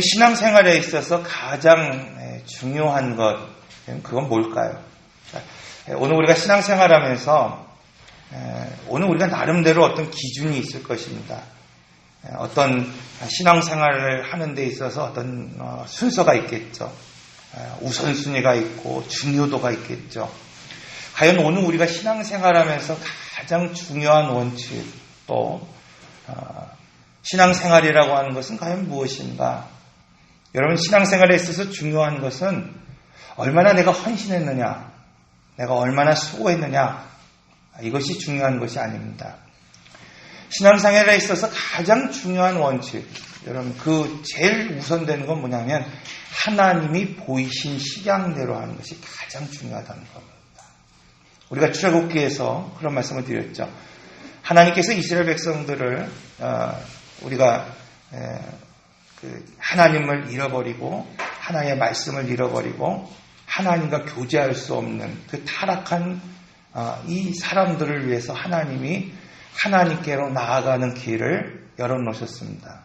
신앙생활에 있어서 가장 중요한 것, 그건 뭘까요? 오늘 우리가 신앙생활하면서 오늘 우리가 나름대로 어떤 기준이 있을 것입니다. 어떤 신앙생활을 하는 데 있어서 어떤 순서가 있겠죠. 우선순위가 있고 중요도가 있겠죠. 과연 오늘 우리가 신앙생활하면서 가장 중요한 원칙, 또 신앙생활이라고 하는 것은 과연 무엇인가? 여러분, 신앙생활에 있어서 중요한 것은 얼마나 내가 헌신했느냐, 내가 얼마나 수고했느냐, 이것이 중요한 것이 아닙니다. 신앙생활에 있어서 가장 중요한 원칙, 여러분, 그 제일 우선되는 건 뭐냐면 하나님이 보이신 식양대로 하는 것이 가장 중요하다는 겁니다. 우리가 출애굽기에서 그런 말씀을 드렸죠. 하나님께서 이스라엘 백성들을 우리가 하나님을 잃어버리고 하나님의 말씀을 잃어버리고 하나님과 교제할 수 없는 그 타락한 이 사람들을 위해서 하나님이 하나님께로 나아가는 길을 열어놓으셨습니다.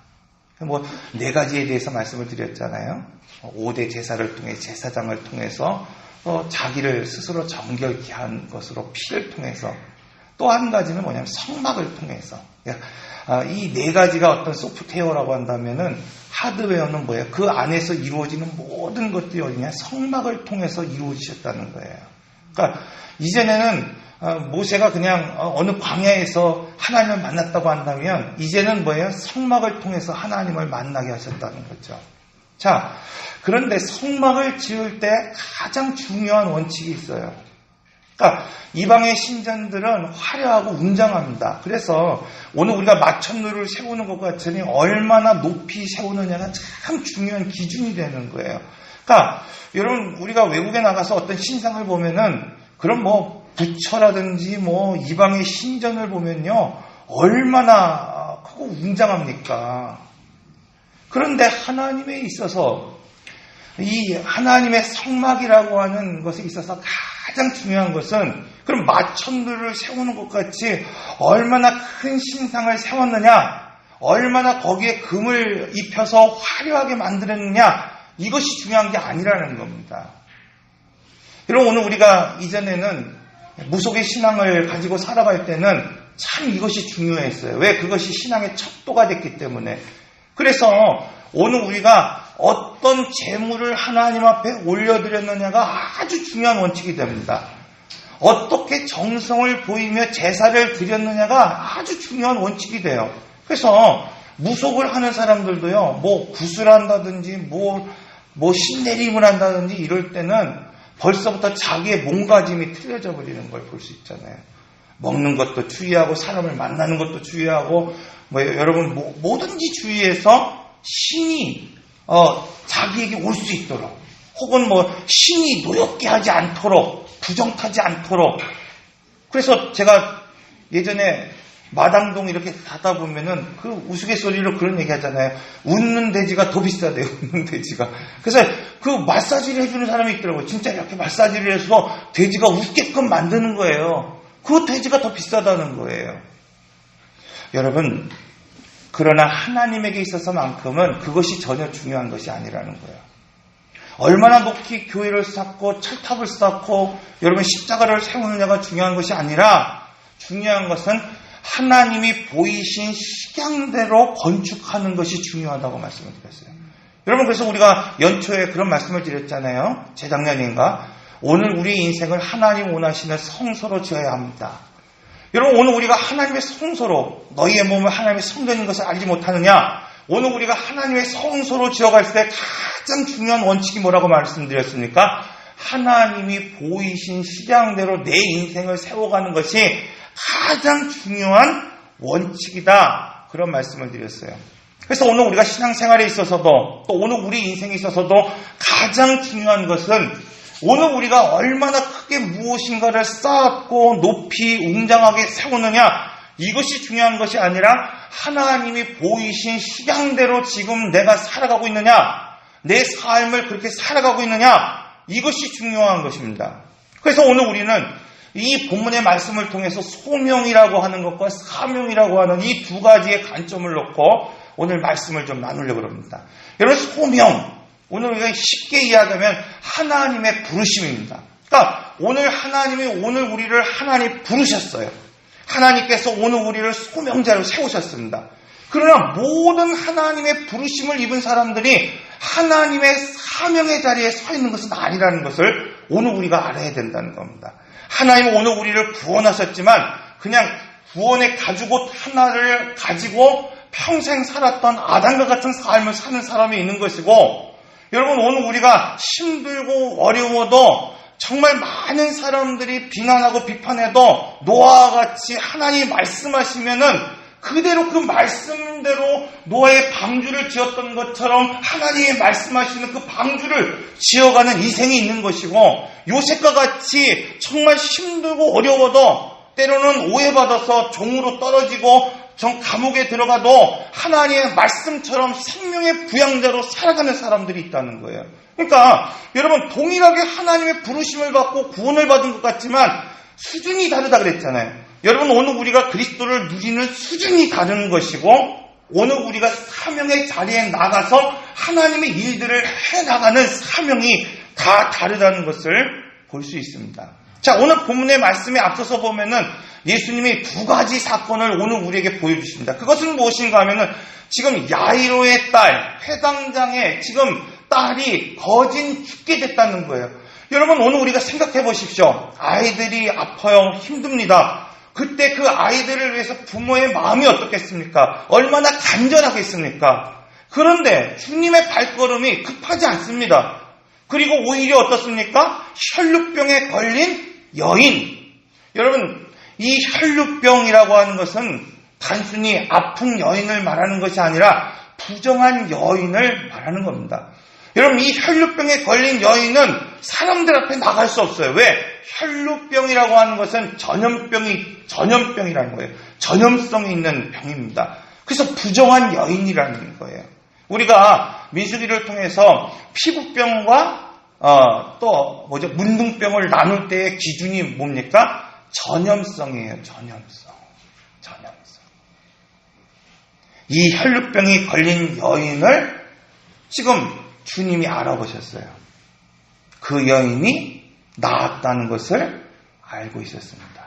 네 가지에 대해서 말씀을 드렸잖아요. 5대 제사를 통해 제사장을 통해서 자기를 스스로 정결케 한 것으로 피를 통해서, 또 한 가지는 뭐냐면 성막을 통해서. 이 네 가지가 어떤 소프트웨어라고 한다면은 하드웨어는 뭐예요? 그 안에서 이루어지는 모든 것들이 어디냐? 성막을 통해서 이루어지셨다는 거예요. 그러니까 이전에는 모세가 그냥 어느 광야에서 하나님을 만났다고 한다면 이제는 뭐예요? 성막을 통해서 하나님을 만나게 하셨다는 거죠. 자, 그런데 성막을 지을 때 가장 중요한 원칙이 있어요. 그러니까 이방의 신전들은 화려하고 웅장합니다. 그래서 오늘 우리가 마천루를 세우는 것 같으니 얼마나 높이 세우느냐가 참 중요한 기준이 되는 거예요. 그러니까 여러분, 우리가 외국에 나가서 어떤 신상을 보면은 그럼 부처라든지 이방의 신전을 보면요 얼마나 크고 웅장합니까? 그런데 하나님에 있어서 이 하나님의 성막이라고 하는 것에 있어서 가장 중요한 것은, 그럼 마천루를 세우는 것 같이 얼마나 큰 신상을 세웠느냐, 얼마나 거기에 금을 입혀서 화려하게 만들었느냐, 이것이 중요한 게 아니라는 겁니다. 여러분, 오늘 우리가 이전에는 무속의 신앙을 가지고 살아갈 때는 참 이것이 중요했어요. 왜? 그것이 신앙의 척도가 됐기 때문에. 그래서 오늘 우리가 어떤 재물을 하나님 앞에 올려드렸느냐가 아주 중요한 원칙이 됩니다. 어떻게 정성을 보이며 제사를 드렸느냐가 아주 중요한 원칙이 돼요. 그래서 무속을 하는 사람들도요, 구슬 한다든지 신내림을 한다든지 이럴 때는 벌써부터 자기의 몸가짐이 틀려져 버리는 걸 볼 수 있잖아요. 먹는 것도 주의하고 사람을 만나는 것도 주의하고 여러분 뭐든지 주의해서 신이 자기에게 올 수 있도록, 혹은 신이 노엽게 하지 않도록, 부정타지 않도록. 그래서 제가 예전에 마당동 이렇게 가다 보면은 그 우스갯소리로 그런 얘기 하잖아요. 웃는 돼지가 더 비싸대요. 웃는 돼지가. 그래서 그 마사지를 해주는 사람이 있더라고요. 진짜 이렇게 마사지를 해서 돼지가 웃게끔 만드는 거예요. 그 돼지가 더 비싸다는 거예요. 여러분, 그러나 하나님에게 있어서만큼은 그것이 전혀 중요한 것이 아니라는 거예요. 얼마나 높이 교회를 쌓고 철탑을 쌓고 여러분 십자가를 세우느냐가 중요한 것이 아니라, 중요한 것은 하나님이 보이신 식양대로 건축하는 것이 중요하다고 말씀을 드렸어요. 여러분, 그래서 우리가 연초에 그런 말씀을 드렸잖아요. 재작년인가? 오늘 우리 인생을 하나님 원하시는 성소로 지어야 합니다. 여러분, 오늘 우리가 하나님의 성소로, 너희의 몸을 하나님의 성전인 것을 알지 못하느냐? 오늘 우리가 하나님의 성소로 지어갈 때 가장 중요한 원칙이 뭐라고 말씀드렸습니까? 하나님이 보이신 식양대로 내 인생을 세워가는 것이 가장 중요한 원칙이다, 그런 말씀을 드렸어요. 그래서 오늘 우리가 신앙생활에 있어서도, 또 오늘 우리 인생에 있어서도 가장 중요한 것은 오늘 우리가 얼마나 크게 무엇인가를 쌓고 높이 웅장하게 세우느냐, 이것이 중요한 것이 아니라 하나님이 보이신 식양대로 지금 내가 살아가고 있느냐, 내 삶을 그렇게 살아가고 있느냐, 이것이 중요한 것입니다. 그래서 오늘 우리는 이 본문의 말씀을 통해서 소명이라고 하는 것과 사명이라고 하는 이 두 가지의 관점을 놓고 오늘 말씀을 좀 나누려고 합니다. 여러분, 소명, 오늘 우리가 쉽게 이야기하면 하나님의 부르심입니다. 그러니까 오늘 하나님이 오늘 우리를 하나님 부르셨어요. 하나님께서 오늘 우리를 소명자로 세우셨습니다. 그러나 모든 하나님의 부르심을 입은 사람들이 하나님의 사명의 자리에 서 있는 것은 아니라는 것을 오늘 우리가 알아야 된다는 겁니다. 하나님은 오늘 우리를 구원하셨지만 그냥 구원의 가죽옷 하나를 가지고 평생 살았던 아담과 같은 삶을 사는 사람이 있는 것이고, 여러분, 오늘 우리가 힘들고 어려워도 정말 많은 사람들이 비난하고 비판해도 노아와 같이 하나님이 말씀하시면은 그대로 그 말씀대로 노아의 방주를 지었던 것처럼 하나님이 말씀하시는 그 방주를 지어가는 인생이 있는 것이고, 요셉과 같이 정말 힘들고 어려워도 때로는 오해받아서 종으로 떨어지고 감옥에 들어가도 하나님의 말씀처럼 생명의 부양자로 살아가는 사람들이 있다는 거예요. 그러니까 여러분, 동일하게 하나님의 부르심을 받고 구원을 받은 것 같지만 수준이 다르다 그랬잖아요. 여러분, 오늘 우리가 그리스도를 누리는 수준이 다른 것이고, 오늘 우리가 사명의 자리에 나가서 하나님의 일들을 해나가는 사명이 다 다르다는 것을 볼 수 있습니다. 자, 오늘 본문의 말씀에 앞서서 보면은 예수님이 두 가지 사건을 오늘 우리에게 보여주십니다. 그것은 무엇인가 하면은 지금 야이로의 딸, 회당장의 지금 딸이 거진 죽게 됐다는 거예요. 여러분, 오늘 우리가 생각해 보십시오. 아이들이 아파요. 힘듭니다. 그때 그 아이들을 위해서 부모의 마음이 어떻겠습니까? 얼마나 간절하겠습니까? 그런데 주님의 발걸음이 급하지 않습니다. 그리고 오히려 어떻습니까? 혈루병에 걸린 여인. 여러분, 이 혈루병이라고 하는 것은 단순히 아픈 여인을 말하는 것이 아니라 부정한 여인을 말하는 겁니다. 여러분, 이 혈루병에 걸린 여인은 사람들 앞에 나갈 수 없어요. 왜? 혈루병이라고 하는 것은 전염병이라는 거예요. 전염성이 있는 병입니다. 그래서 부정한 여인이라는 거예요. 우리가 민수기를 통해서 피부병과 문둥병을 나눌 때의 기준이 뭡니까? 전염성이에요. 전염성. 이 혈루병이 걸린 여인을 지금 주님이 알아보셨어요. 그 여인이 나았다는 것을 알고 있었습니다.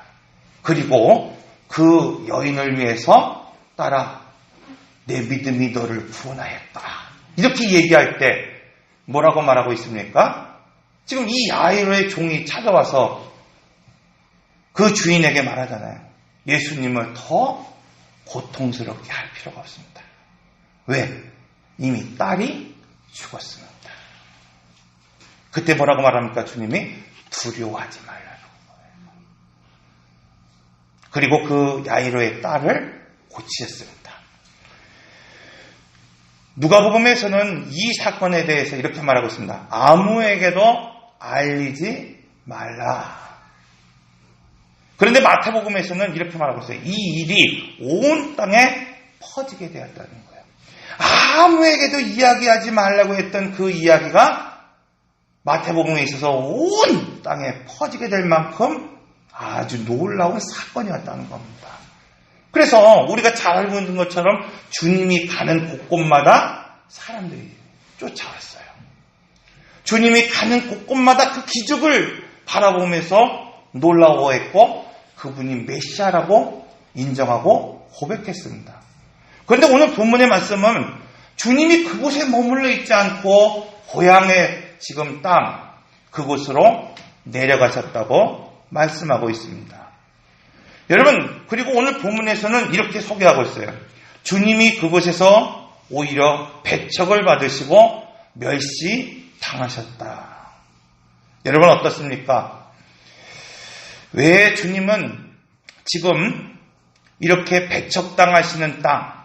그리고 그 여인을 위해서 딸아, 내 믿음이 너를 구원하였다. 이렇게 얘기할 때 뭐라고 말하고 있습니까? 지금 이 야이로의 종이 찾아와서 그 주인에게 말하잖아요. 예수님을 더 고통스럽게 할 필요가 없습니다. 왜? 이미 딸이 죽었습니다. 그때 뭐라고 말합니까? 주님이 두려워하지 말라는 거예요. 그리고 그 야이로의 딸을 고치셨습니다. 누가복음에서는 이 사건에 대해서 이렇게 말하고 있습니다. 아무에게도 알리지 말라. 그런데 마태복음에서는 이렇게 말하고 있어요. 이 일이 온 땅에 퍼지게 되었다는 거예요. 아무에게도 이야기하지 말라고 했던 그 이야기가 마태복음에 있어서 온 땅에 퍼지게 될 만큼 아주 놀라운 사건이었다는 겁니다. 그래서 우리가 잘 알고 있는 것처럼 주님이 가는 곳곳마다 사람들이 쫓아왔어요. 주님이 가는 곳곳마다 그 기적을 바라보면서 놀라워했고 그분이 메시아라고 인정하고 고백했습니다. 그런데 오늘 본문의 말씀은 주님이 그곳에 머물러 있지 않고 고향의 지금 땅 그곳으로 내려가셨다고 말씀하고 있습니다. 여러분, 그리고 오늘 본문에서는 이렇게 소개하고 있어요. 주님이 그곳에서 오히려 배척을 받으시고 멸시당하셨다. 여러분 어떻습니까? 왜 주님은 지금 이렇게 배척당하시는 땅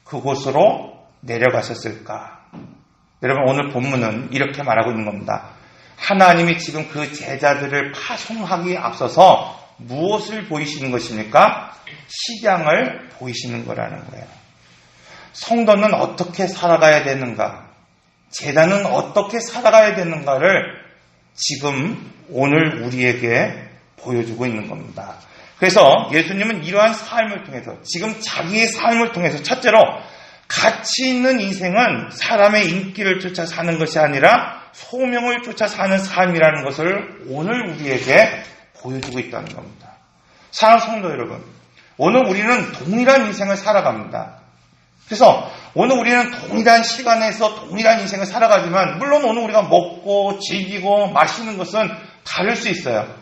그곳으로 내려가셨을까? 여러분, 오늘 본문은 이렇게 말하고 있는 겁니다. 하나님이 지금 그 제자들을 파송하기에 앞서서 무엇을 보이시는 것입니까? 식양을 보이시는 거라는 거예요. 성도는 어떻게 살아가야 되는가? 제자는 어떻게 살아가야 되는가를 지금 오늘 우리에게 보여주고 있는 겁니다. 그래서 예수님은 이러한 삶을 통해서 지금 자기의 삶을 통해서 첫째로 가치 있는 인생은 사람의 인기를 쫓아 사는 것이 아니라 소명을 쫓아 사는 삶이라는 것을 오늘 우리에게 보여주고 있다는 겁니다. 사랑하는 성도 여러분, 오늘 우리는 동일한 인생을 살아갑니다. 그래서 오늘 우리는 동일한 시간에서 동일한 인생을 살아가지만 물론 오늘 우리가 먹고 즐기고 마시는 것은 다를 수 있어요.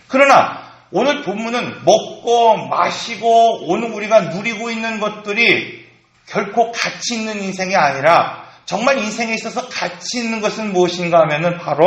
그러나 오늘 본문은 먹고 마시고 오늘 우리가 누리고 있는 것들이 결코 가치 있는 인생이 아니라 정말 인생에 있어서 가치 있는 것은 무엇인가 하면은 바로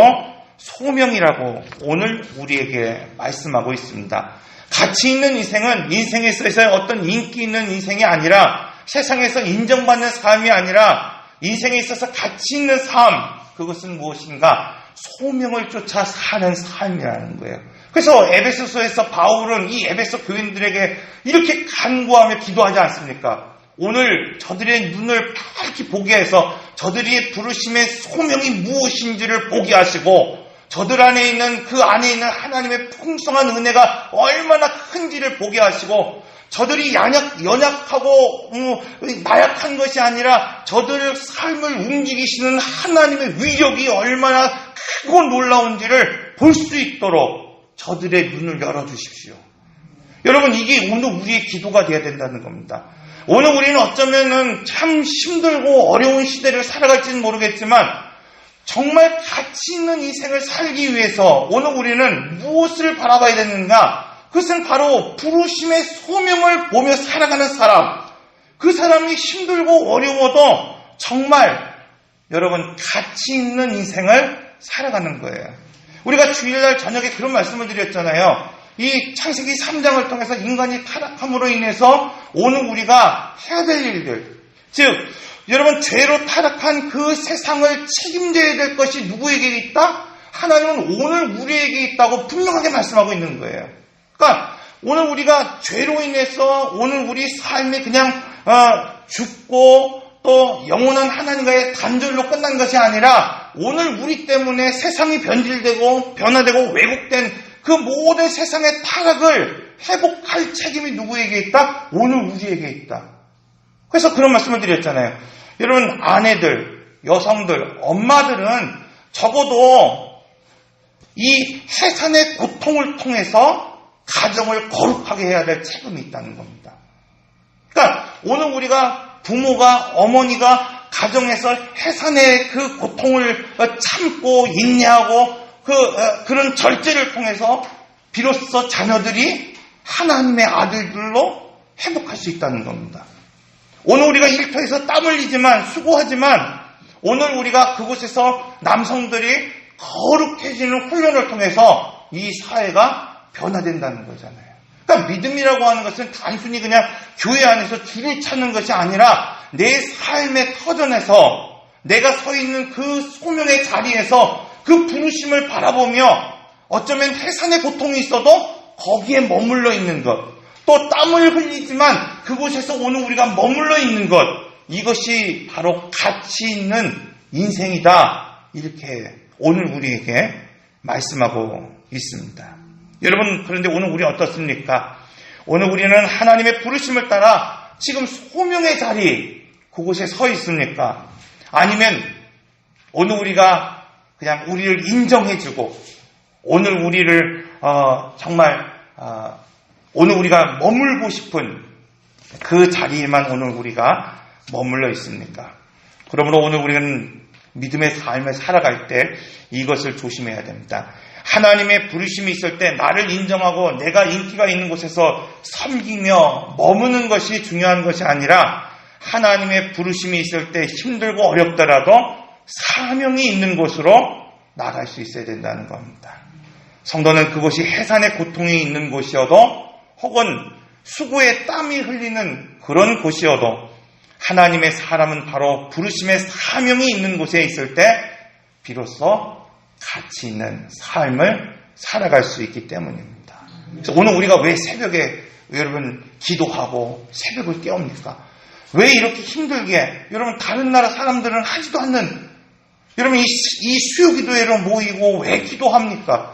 소명이라고 오늘 우리에게 말씀하고 있습니다. 가치 있는 인생은 인생에 있어서 어떤 인기 있는 인생이 아니라 세상에서 인정받는 삶이 아니라 인생에 있어서 가치 있는 삶, 그것은 무엇인가? 소명을 쫓아 사는 삶이라는 거예요. 그래서 에베소서에서 바울은 이 에베소 교인들에게 이렇게 간구하며 기도하지 않습니까? 오늘 저들의 눈을 밝히 보게 해서 저들의 부르심의 소명이 무엇인지를 보게 하시고 저들 안에 있는 그 안에 있는 하나님의 풍성한 은혜가 얼마나 큰지를 보게 하시고 저들이 연약하고 나약한 것이 아니라 저들의 삶을 움직이시는 하나님의 위력이 얼마나 크고 놀라운지를 볼 수 있도록 저들의 눈을 열어주십시오. 여러분, 이게 오늘 우리의 기도가 되어야 된다는 겁니다. 오늘 우리는 어쩌면은 참 힘들고 어려운 시대를 살아갈지는 모르겠지만 정말 가치 있는 인생을 살기 위해서 오늘 우리는 무엇을 바라봐야 되는가? 그것은 바로 부르심의 소명을 보며 살아가는 사람. 그 사람이 힘들고 어려워도 정말 여러분 가치 있는 인생을 살아가는 거예요. 우리가 주일날 저녁에 그런 말씀을 드렸잖아요. 이 창세기 3장을 통해서 인간이 타락함으로 인해서 오늘 우리가 해야 될 일들, 즉 여러분 죄로 타락한 그 세상을 책임져야 될 것이 누구에게 있다? 하나님은 오늘 우리에게 있다고 분명하게 말씀하고 있는 거예요. 그러니까 오늘 우리가 죄로 인해서 오늘 우리 삶이 그냥 죽고 또 영원한 하나님과의 단절로 끝난 것이 아니라 오늘 우리 때문에 세상이 변질되고 변화되고 왜곡된 그 모든 세상의 타락을 회복할 책임이 누구에게 있다? 오늘 우리에게 있다. 그래서 그런 말씀을 드렸잖아요. 여러분, 아내들, 여성들, 엄마들은 적어도 이 해산의 고통을 통해서 가정을 거룩하게 해야 될 책임이 있다는 겁니다. 그러니까 오늘 우리가 부모가, 어머니가 가정에서 해산의 그 고통을 참고 인내하고 그런 절제를 통해서 비로소 자녀들이 하나님의 아들들로 회복할 수 있다는 겁니다. 오늘 우리가 일터에서 땀 흘리지만 수고하지만 오늘 우리가 그곳에서 남성들이 거룩해지는 훈련을 통해서 이 사회가 변화된다는 거잖아요. 그러니까 믿음이라고 하는 것은 단순히 그냥 교회 안에서 줄을 찾는 것이 아니라 내 삶의 터전에서 내가 서 있는 그 소명의 자리에서 그 부르심을 바라보며 어쩌면 해산의 고통이 있어도 거기에 머물러 있는 것, 또 땀을 흘리지만 그곳에서 오늘 우리가 머물러 있는 것, 이것이 바로 가치 있는 인생이다. 이렇게 오늘 우리에게 말씀하고 있습니다. 여러분, 그런데 오늘 우리 어떻습니까? 오늘 우리는 하나님의 부르심을 따라 지금 소명의 자리, 그곳에 서 있습니까? 아니면 오늘 우리가 그냥 우리를 인정해주고 오늘 우리를 오늘 우리가 머물고 싶은 그 자리에만 오늘 우리가 머물러 있습니까? 그러므로 오늘 우리는 믿음의 삶을 살아갈 때 이것을 조심해야 됩니다. 하나님의 부르심이 있을 때 나를 인정하고 내가 인기가 있는 곳에서 섬기며 머무는 것이 중요한 것이 아니라 하나님의 부르심이 있을 때 힘들고 어렵더라도 사명이 있는 곳으로 나갈 수 있어야 된다는 겁니다. 성도는 그곳이 해산의 고통이 있는 곳이어도 혹은 수고의 땀이 흘리는 그런 곳이어도 하나님의 사람은 바로 부르심의 사명이 있는 곳에 있을 때 비로소 가치 있는 삶을 살아갈 수 있기 때문입니다. 그래서 오늘 우리가 왜 새벽에 여러분 기도하고 새벽을 깨웁니까? 왜 이렇게 힘들게 여러분 다른 나라 사람들은 하지도 않는 여러분 이 수요기도회로 모이고 왜 기도합니까?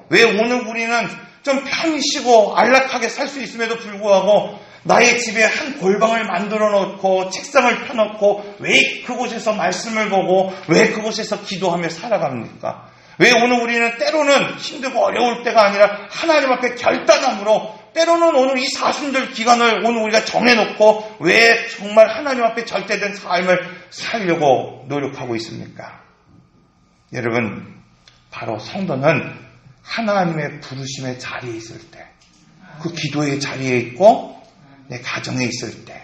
왜 오늘 우리는 좀 편히 쉬고 안락하게 살 수 있음에도 불구하고 나의 집에 한 골방을 만들어 놓고 책상을 펴놓고 왜 그곳에서 말씀을 보고 왜 그곳에서 기도하며 살아갑니까? 왜 오늘 우리는 때로는 힘들고 어려울 때가 아니라 하나님 앞에 결단함으로 때로는 오늘 이 사순절 기간을 오늘 우리가 정해놓고 왜 정말 하나님 앞에 절대된 삶을 살려고 노력하고 있습니까? 여러분, 바로 성도는 하나님의 부르심의 자리에 있을 때, 그 기도의 자리에 있고 내 가정에 있을 때,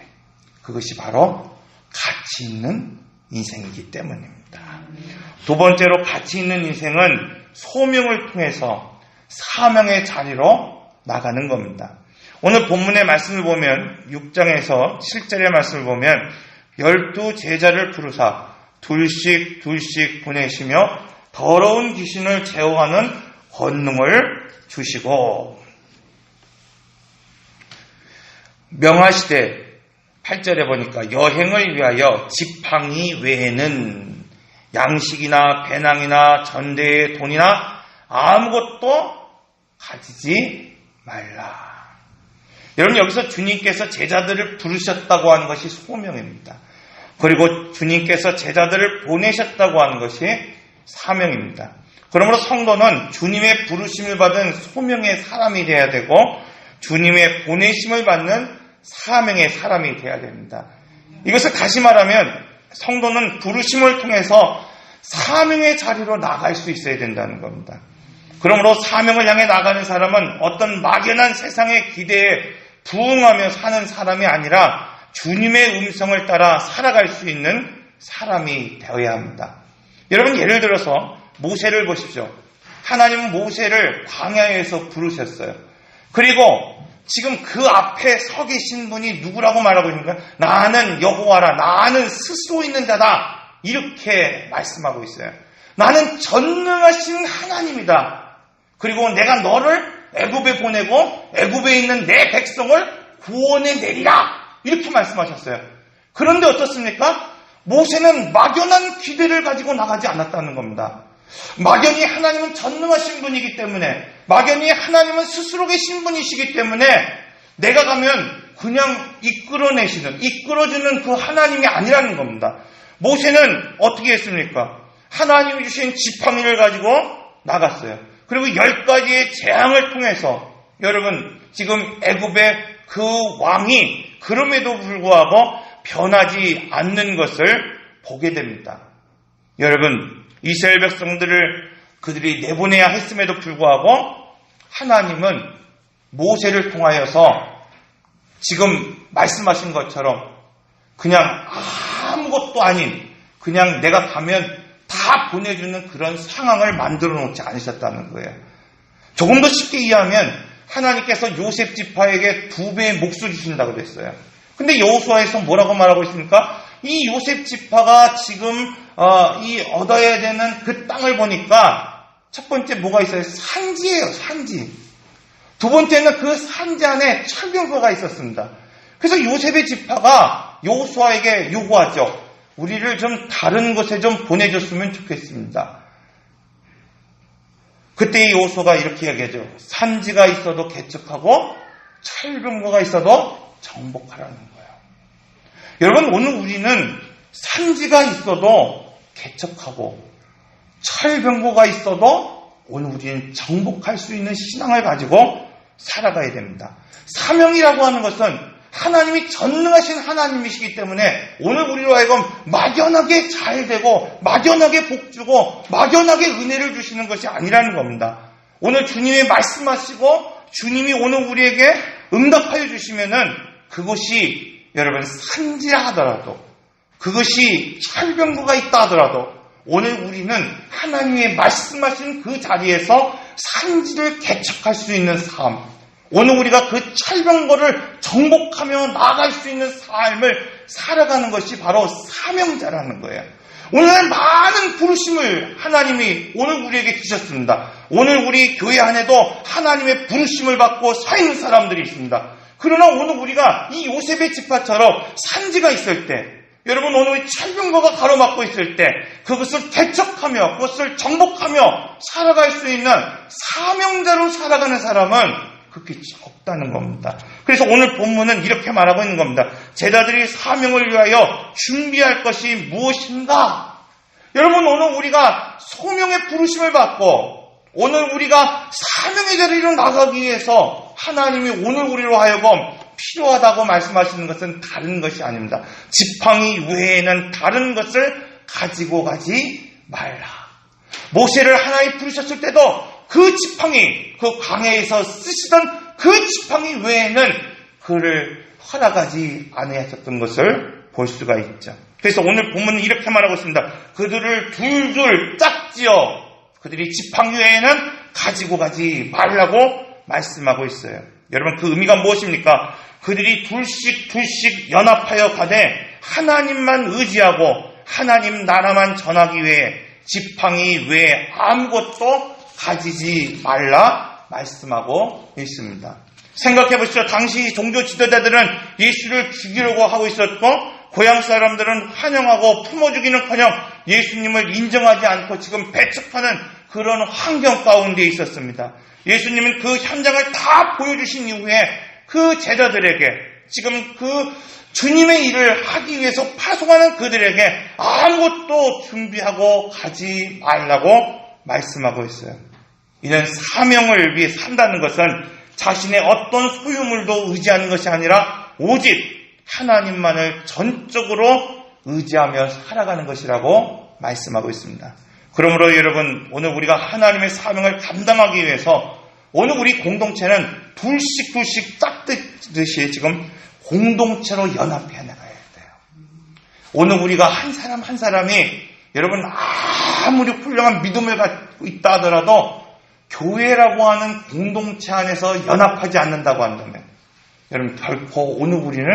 그것이 바로 가치 있는 인생이기 때문입니다. 두 번째로 가치 있는 인생은 소명을 통해서 사명의 자리로 나가는 겁니다. 오늘 본문의 말씀을 보면 6장에서 7절의 말씀을 보면 12 제자를 부르사 둘씩 보내시며 더러운 귀신을 제어하는 권능을 주시고, 명하시되 8절에 보니까 여행을 위하여 지팡이 외에는 양식이나 배낭이나 전대의 돈이나 아무것도 가지지 말라. 여러분, 여기서 주님께서 제자들을 부르셨다고 하는 것이 소명입니다. 그리고 주님께서 제자들을 보내셨다고 하는 것이 사명입니다. 그러므로 성도는 주님의 부르심을 받은 소명의 사람이 되어야 되고 주님의 보내심을 받는 사명의 사람이 되어야 됩니다. 이것을 다시 말하면 성도는 부르심을 통해서 사명의 자리로 나갈 수 있어야 된다는 겁니다. 그러므로 사명을 향해 나가는 사람은 어떤 막연한 세상의 기대에 부응하며 사는 사람이 아니라 주님의 음성을 따라 살아갈 수 있는 사람이 되어야 합니다. 여러분, 예를 들어서 모세를 보십시오. 하나님은 모세를 광야에서 부르셨어요. 그리고 지금 그 앞에 서 계신 분이 누구라고 말하고 있는가? 나는 여호와라, 나는 스스로 있는 자다, 이렇게 말씀하고 있어요. 나는 전능하신 하나님이다. 그리고 내가 너를 애굽에 보내고 애굽에 있는 내 백성을 구원해 내리라, 이렇게 말씀하셨어요. 그런데 어떻습니까? 모세는 막연한 기대를 가지고 나가지 않았다는 겁니다. 막연히 하나님은 전능하신 분이기 때문에, 막연히 하나님은 스스로 계신 분이시기 때문에 내가 가면 그냥 이끌어주는 그 하나님이 아니라는 겁니다. 모세는 어떻게 했습니까? 하나님이 주신 지팡이를 가지고 나갔어요. 그리고 10가지의 재앙을 통해서, 여러분, 지금 애굽의 그 왕이 그럼에도 불구하고 변하지 않는 것을 보게 됩니다. 여러분, 이스라엘 백성들을 그들이 내보내야 했음에도 불구하고 하나님은 모세를 통하여서 지금 말씀하신 것처럼 그냥 아무것도 아닌, 그냥 내가 가면 다 보내주는 그런 상황을 만들어 놓지 않으셨다는 거예요. 조금 더 쉽게 이해하면 하나님께서 요셉 지파에게 2배의 몫을 주신다고 그랬어요. 근데 여호수아에서 뭐라고 말하고 있습니까? 이 요셉 지파가 지금 이 얻어야 되는 그 땅을 보니까 첫 번째 뭐가 있어요? 산지예요, 산지. 두 번째는 그 산지 안에 철병거가 있었습니다. 그래서 요셉의 지파가 여호수아에게 요구하죠. 우리를 좀 다른 곳에 좀 보내줬으면 좋겠습니다. 그때 여호수아가 이렇게 얘기하죠. 산지가 있어도 개척하고 철병거가 있어도 정복하라는 거예요. 여러분, 오늘 우리는 산지가 있어도 개척하고 철병거가 있어도 오늘 우리는 정복할 수 있는 신앙을 가지고 살아가야 됩니다. 사명이라고 하는 것은 하나님이 전능하신 하나님이시기 때문에 오늘 우리로 하여금 막연하게 잘 되고 막연하게 복 주고 막연하게 은혜를 주시는 것이 아니라는 겁니다. 오늘 주님이 말씀하시고 주님이 오늘 우리에게 응답하여 주시면은 그것이 여러분 산지라 하더라도, 그것이 철병거가 있다 하더라도 오늘 우리는 하나님의 말씀하신 그 자리에서 산지를 개척할 수 있는 삶, 오늘 우리가 그 철병거를 정복하며 나아갈 수 있는 삶을 살아가는 것이 바로 사명자라는 거예요. 오늘 많은 부르심을 하나님이 오늘 우리에게 주셨습니다. 오늘 우리 교회 안에도 하나님의 부르심을 받고 서 있는 사람들이 있습니다. 그러나 오늘 우리가 이 요셉의 지파처럼 산지가 있을 때, 여러분, 오늘 철병거가 가로막고 있을 때 그것을 개척하며 그것을 정복하며 살아갈 수 있는 사명자로 살아가는 사람은 극히 적다는 겁니다. 그래서 오늘 본문은 이렇게 말하고 있는 겁니다. 제자들이 사명을 위하여 준비할 것이 무엇인가? 여러분, 오늘 우리가 소명의 부르심을 받고 오늘 우리가 사명의 자리로 나가기 위해서 하나님이 오늘 우리로 하여금 필요하다고 말씀하시는 것은 다른 것이 아닙니다. 지팡이 외에는 다른 것을 가지고 가지 말라. 모세를 하나님 부르셨을 때도 그 지팡이, 그 광야에서 쓰시던 그 지팡이 외에는 그를 허락하지 아니하셨던 것을 볼 수가 있죠. 그래서 오늘 본문은 이렇게 말하고 있습니다. 그들을 둘둘 짝지어 그들이 지팡이 외에는 가지고 가지 말라고 말씀하고 있어요. 여러분, 그 의미가 무엇입니까? 그들이 둘씩 연합하여 가되 하나님만 의지하고 하나님 나라만 전하기 위해 지팡이 외에 아무것도 가지지 말라 말씀하고 있습니다. 생각해 보시죠. 당시 종교 지도자들은 예수를 죽이려고 하고 있었고 고향 사람들은 환영하고 품어주기는커녕 예수님을 인정하지 않고 지금 배척하는 그런 환경 가운데 있었습니다. 예수님은 그 현장을 다 보여주신 이후에 그 제자들에게 지금 그 주님의 일을 하기 위해서 파송하는 그들에게 아무것도 준비하고 가지 말라고 말씀하고 있어요. 이는 사명을 위해 산다는 것은 자신의 어떤 소유물도 의지하는 것이 아니라 오직 하나님만을 전적으로 의지하며 살아가는 것이라고 말씀하고 있습니다. 그러므로 여러분, 오늘 우리가 하나님의 사명을 감당하기 위해서 오늘 우리 공동체는 둘씩 짝듯이 지금 공동체로 연합해 나가야 돼요. 오늘 우리가 한 사람 한 사람이 여러분 아무리 훌륭한 믿음을 갖고 있다 하더라도 교회라고 하는 공동체 안에서 연합하지 않는다고 한다면 여러분 결코 오늘 우리는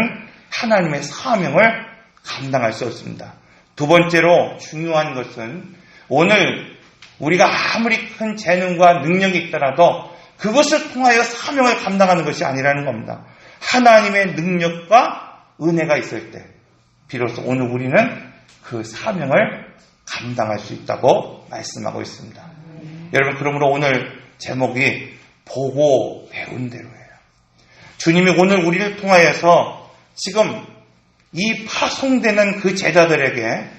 하나님의 사명을 감당할 수 없습니다. 두 번째로 중요한 것은 오늘 우리가 아무리 큰 재능과 능력이 있더라도 그것을 통하여 사명을 감당하는 것이 아니라는 겁니다. 하나님의 능력과 은혜가 있을 때 비로소 오늘 우리는 그 사명을 감당할 수 있다고 말씀하고 있습니다. 여러분, 그러므로 오늘 제목이 보고 배운 대로예요. 주님이 오늘 우리를 통하여서 지금 이 파송되는 그 제자들에게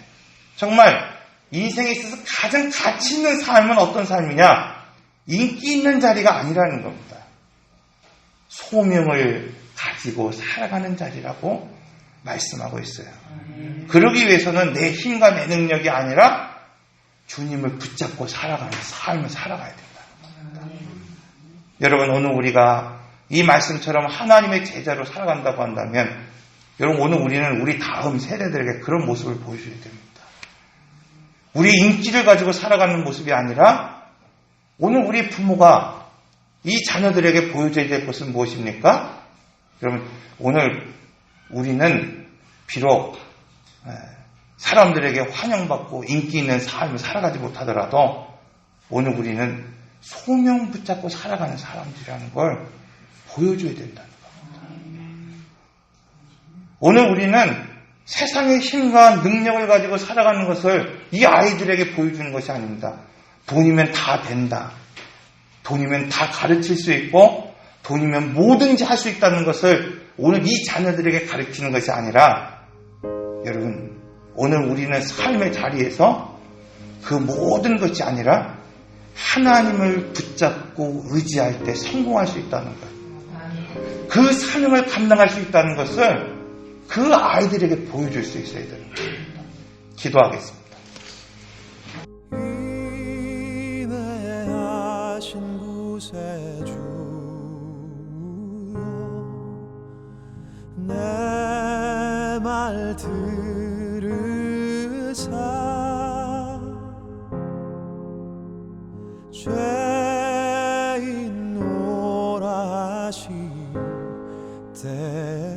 정말 인생에 있어서 가장 가치 있는 삶은 어떤 삶이냐? 인기 있는 자리가 아니라는 겁니다. 소명을 가지고 살아가는 자리라고 말씀하고 있어요. 그러기 위해서는 내 힘과 내 능력이 아니라 주님을 붙잡고 살아가는 삶을 살아가야 된다는 겁니다. 여러분, 오늘 우리가 이 말씀처럼 하나님의 제자로 살아간다고 한다면 여러분, 오늘 우리는 우리 다음 세대들에게 그런 모습을 보여줘야 됩니다. 우리 인기를 가지고 살아가는 모습이 아니라 오늘 우리 부모가 이 자녀들에게 보여줘야 될 것은 무엇입니까? 여러분, 오늘 우리는 비록 사람들에게 환영받고 인기 있는 삶을 살아가지 못하더라도 오늘 우리는 소명 붙잡고 살아가는 사람들이라는 걸 보여줘야 된다는 겁니다. 오늘 우리는 세상의 힘과 능력을 가지고 살아가는 것을 이 아이들에게 보여주는 것이 아닙니다. 돈이면 다 된다. 돈이면 다 가르칠 수 있고 돈이면 뭐든지 할 수 있다는 것을 오늘 이 자녀들에게 가르치는 것이 아니라 여러분, 오늘 우리는 삶의 자리에서 그 모든 것이 아니라 하나님을 붙잡고 의지할 때 성공할 수 있다는 것. 그 사명을 감당할 수 있다는 것을 그 아이들에게 보여줄 수 있어야 되는 것입니다. 기도하겠습니다. 인내하신 곳에 주여 내 말 들으사 죄인 오라 하실 때에